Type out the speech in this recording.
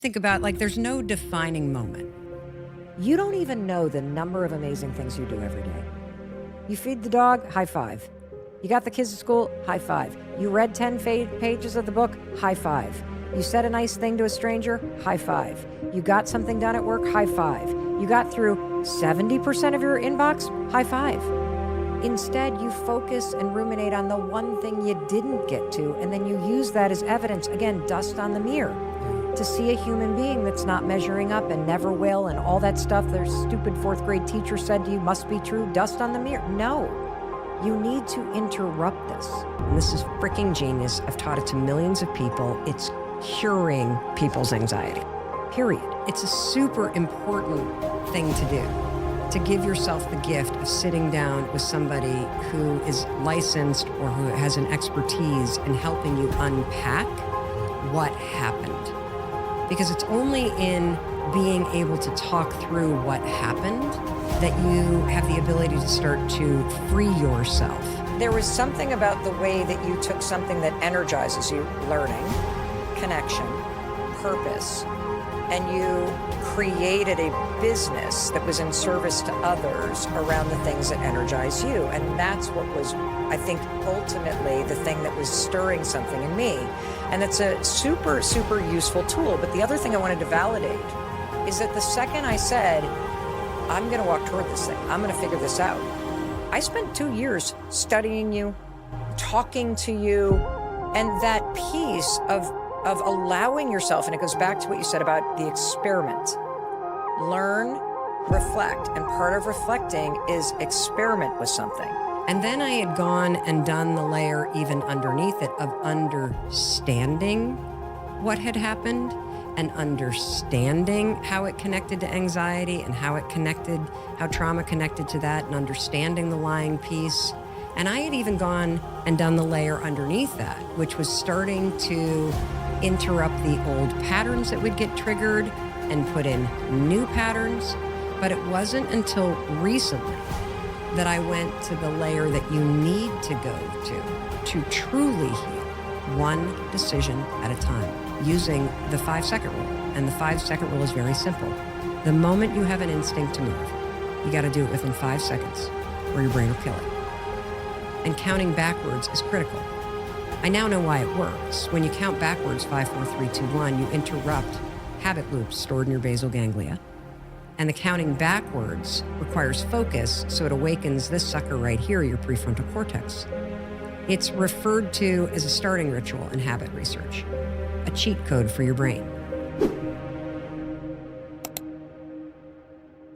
Think about, like, there's no defining moment. You don't even know the number of amazing things you do every day. You feed the dog, high five. You got the kids at school, high five. You read 10 pages of the book, high five. You said a nice thing to a stranger, high five. You got something done at work, high five. You got through 70% of your inbox, high five. Instead, you focus and ruminate on the one thing you didn't get to, and then you use that as evidence, again, dust on the mirror, to see a human being that's not measuring up and never will, and all that stuff their stupid fourth grade teacher said to you must be true, dust on the mirror. No, you need to interrupt this. And this is freaking genius. I've taught it to millions of people. It's curing people's anxiety, period. It's a super important thing to do, to give yourself the gift of sitting down with somebody who is licensed or who has an expertise in helping you unpack what happened. Because it's only in being able to talk through what happened that you have the ability to start to free yourself. There was something about the way that you took something that energizes you, learning, connection, purpose, and you created a business that was in service to others around the things that energize you. And that's what was, I think, ultimately the thing that was stirring something in me. And it's a super, super useful tool. But the other thing I wanted to validate is that the second I said, I'm going to walk toward this thing, I'm going to figure this out, I spent 2 years studying you, talking to you, and that piece of allowing yourself, and it goes back to what you said about the experiment. Learn, reflect, and part of reflecting is experiment with something. And then I had gone and done the layer even underneath it of understanding what had happened and understanding how it connected to anxiety and how trauma connected to that, and understanding the lying piece. And I had even gone and done the layer underneath that, which was starting to interrupt the old patterns that would get triggered and put in new patterns. But it wasn't until recently that I went to the layer that you need to go to truly heal, one decision at a time, using the 5-second rule. And the 5-second rule is very simple. The moment you have an instinct to move, you got to do it within 5 seconds or your brain will kill it. And counting backwards is critical. I now know why it works. When you count backwards, 5, 4, 3, 2, 1, you interrupt habit loops stored in your basal ganglia. And the counting backwards requires focus, so it awakens this sucker right here, your prefrontal cortex. It's referred to as a starting ritual in habit research, a cheat code for your brain.